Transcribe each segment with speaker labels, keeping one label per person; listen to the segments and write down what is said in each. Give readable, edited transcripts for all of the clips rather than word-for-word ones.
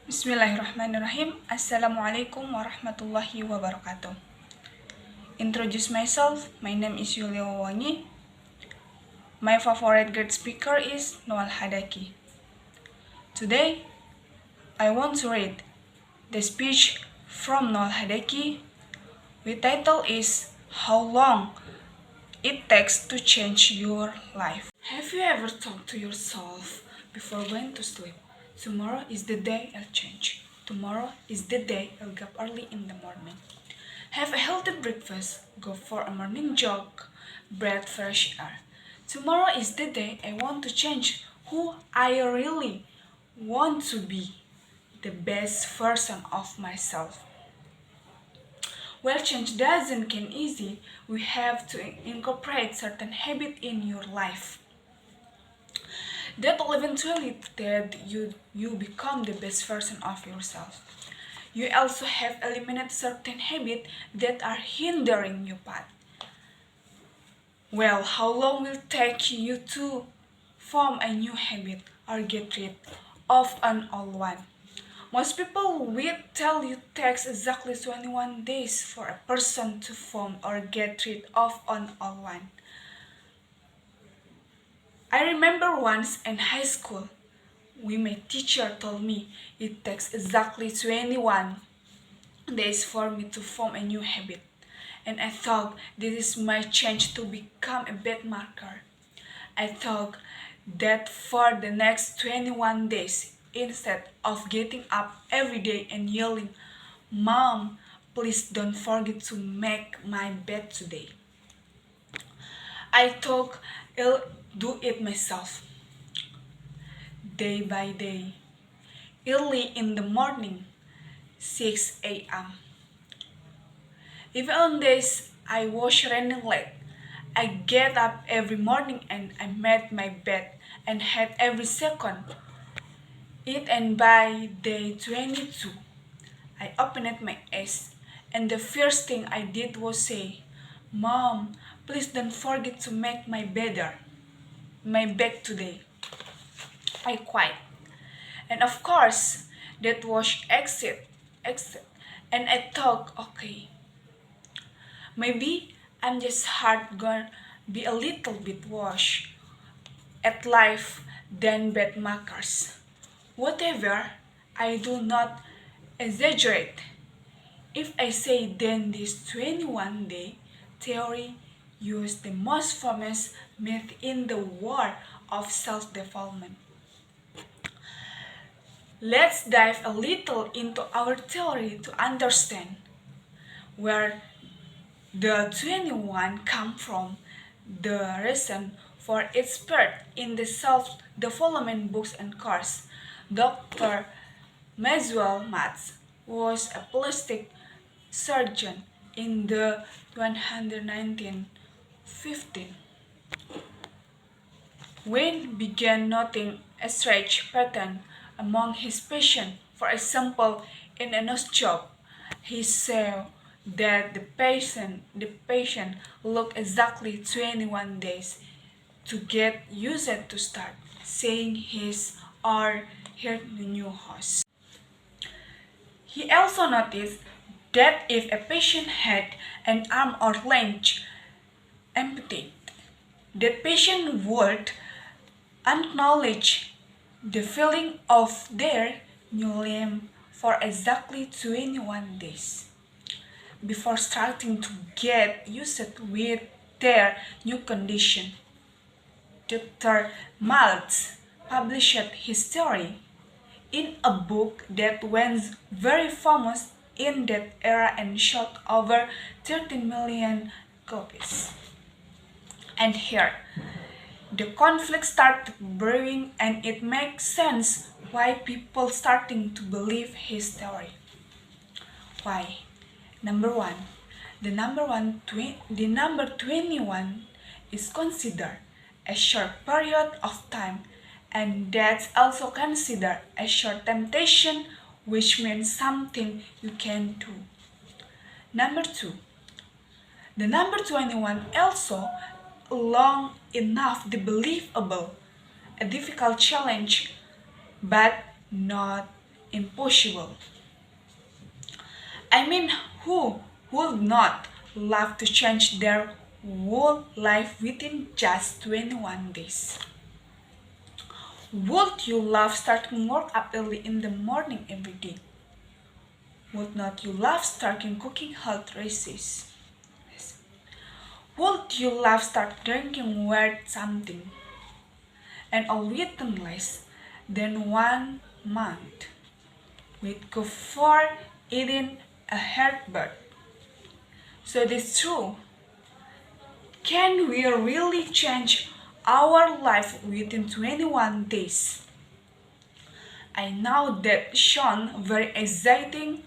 Speaker 1: Bismillahirrahmanirrahim. Assalamualaikum warahmatullahi wabarakatuh. Introduce myself. My name is Yulia Wawangi. My favorite guest speaker is Nwal Hadaki. Today, I want to read the speech from Nwal Hadaki. The title is How Long It Takes to Change Your Life. Have you ever thought to yourself before going to sleep, tomorrow is the day I'll change. Tomorrow is the day I'll get up early in the morning. Have a healthy breakfast, go for a morning jog, breathe fresh air. Tomorrow is the day I want to change who I really want to be, the best version of myself. Well, change doesn't come easy. We have to incorporate certain habits in your life that will eventually that you become the best version of yourself. You also have eliminated certain habits that are hindering your path. Well, how long will it take you to form a new habit or get rid of an old one? Most people will tell you it takes exactly 21 days for a person to form or get rid of an old one. I remember once in high school, when my teacher told me it takes exactly 21 days for me to form a new habit. And I thought this is my chance to become a bad marker. I thought that for the next 21 days, instead of getting up every day and yelling, "Mom, please don't forget to make my bed today," I thought I'll do it myself. Day by day, early in the morning, 6 a.m. Even on days I was running late, I get up every morning and I made my bed and had every second it, and by day 22, I opened my eyes and the first thing I did was say, "Mom, please don't forget to make my bed today." I cried. And of course, that was exit. And I thought, okay, maybe I'm just hard gonna be a little bit worse at life than bad markers. Whatever, I do not exaggerate if I say then this 21-day theory used the most famous myth in the world of self-development. Let's dive a little into our theory to understand where the 21 come from, the reason for its birth in the self-development books and course. Dr. Maxwell Matz was a plastic surgeon in the 1915 when began noting a strange pattern among his patients. For example, in a nose job, he saw that the patient looked exactly 21 days to get used to start saying his or her new host. He also noticed that if a patient had an arm or leg amputated, that patient would acknowledge the feeling of their new limb for exactly 21 days before starting to get used with their new condition. Dr. Maltz published his theory in a book that went very famous in that era and sold over 13 million copies. And here, the conflict started brewing, and it makes sense why people starting to believe his theory. Why? Number one, the number 21 is considered a short period of time, and that's also considered a short temptation, which means something you can do. Number two, the number 21 also long enough believable, a difficult challenge, but not impossible. I mean, who would not love to change their whole life within just 21 days? Would you love starting work up early in the morning every day? Would not you love starting cooking health recipes? Would you love start drinking weird something and all within less than 1 month? We'd go for eating a heartburn. So it is true. Can we really change our life within 21 days? I know that sounds very exciting,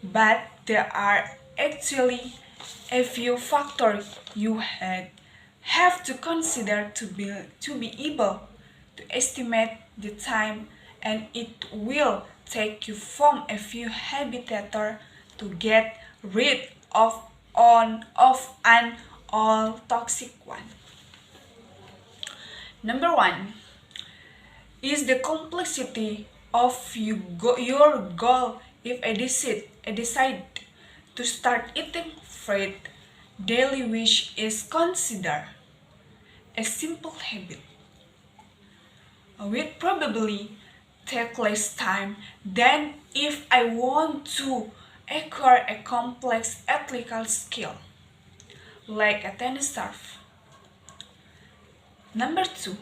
Speaker 1: but there are actually a few factors you have to consider to be able to estimate the time, and it will take you from a few habitators to get rid of an all toxic one. Number one is the complexity of your goal. If I decide to start eating fruit, daily wish is considered a simple habit. Will probably take less time than if I want to acquire a complex athletic skill, like a tennis serve. Number two,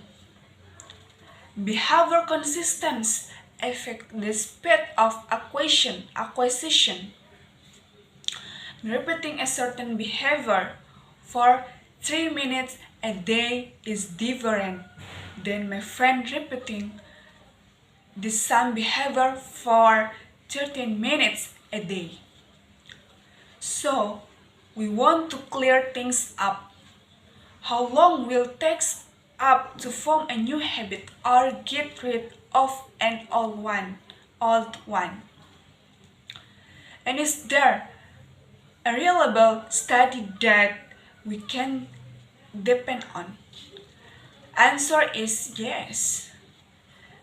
Speaker 1: behavior consistency affect the speed of acquisition. Repeating a certain behavior for 3 minutes a day is different than my friend repeating the same behavior for 13 minutes a day. So, we want to clear things up. How long will it take up to form a new habit or get rid of an old one? And is there a reliable study that we can depend on? Answer is yes.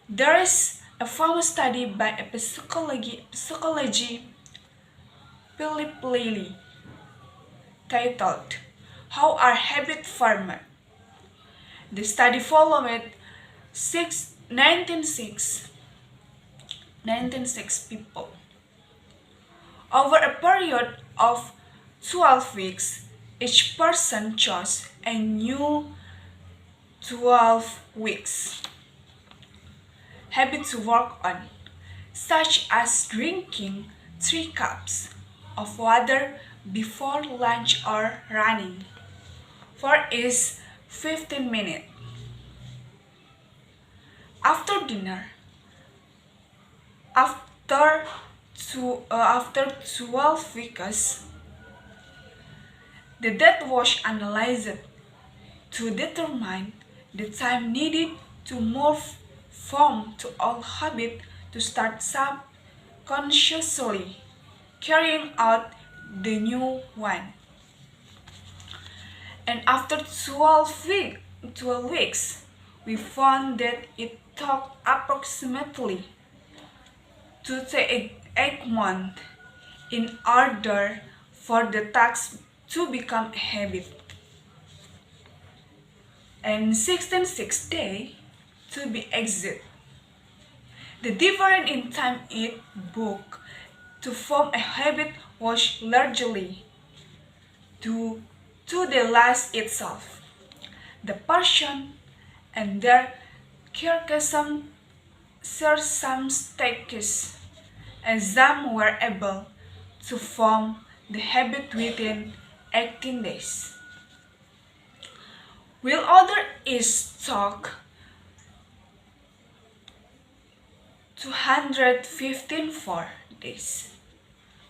Speaker 1: There is a famous study by a psychology Philip Lilly titled "How Are Habits Formed?" The study followed 1906 people. Over a period of 12 weeks, each person chose a new 12 weeks habit to work on, such as drinking 3 cups of water before lunch or running for each 15 minutes. After dinner, after 12 weeks, the data was analyzed to determine the time needed to move from the old habit to start subconsciously carrying out the new one. And after 12 weeks, we found that it took approximately 2 to 8 months in order for the task to become a habit, and 66 days to be exit. The difference in time it took to form a habit was largely due to the last itself. The person and their circumstances, as some were able to form the habit within 18 days, while other is took 215 days.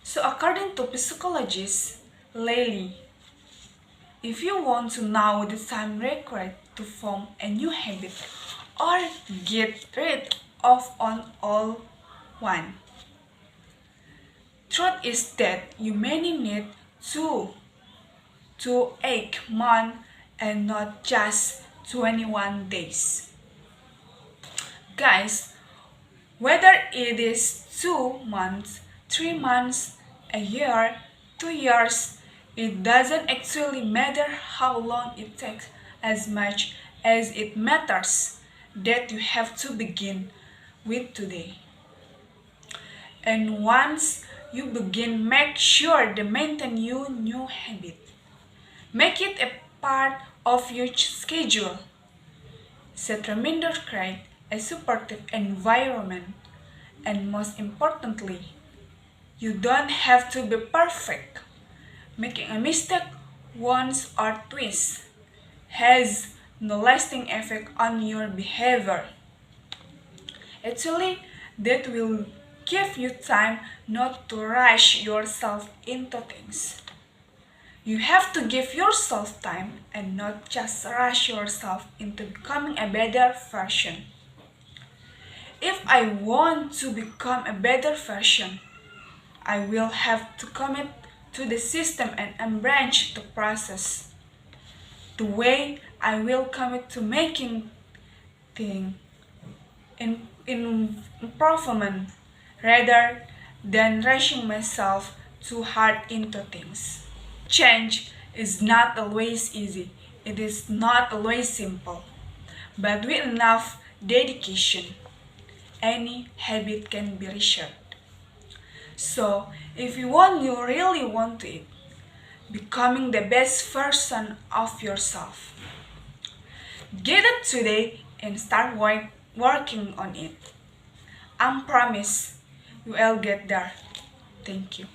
Speaker 1: So according to psychologist Lely, if you want to know the time required to form a new habit or get rid of an old one, truth is that you may need 2 to 8 months and not just 21 days. Guys, Whether it is 2 months, 3 months, a year, 2 years, it doesn't actually matter how long it takes as much as it matters that you have to begin with today. And once you begin, make sure to maintain your new habit. Make it a part of your schedule. Set reminders, create a supportive environment. And most importantly, you don't have to be perfect. Making a mistake once or twice has no lasting effect on your behavior. Actually, that will give you time not to rush yourself into things. You have to give yourself time and not just rush yourself into becoming a better version. If I want to become a better version, I will have to commit to the system and embrace the process. The way I will commit to making things in improvement rather than rushing myself too hard into things. Change is not always easy. It is not always simple. But with enough dedication, any habit can be reshaped. So, if you really want to it, becoming the best version of yourself, get it today and start working on it. I promise you will get there. Thank you.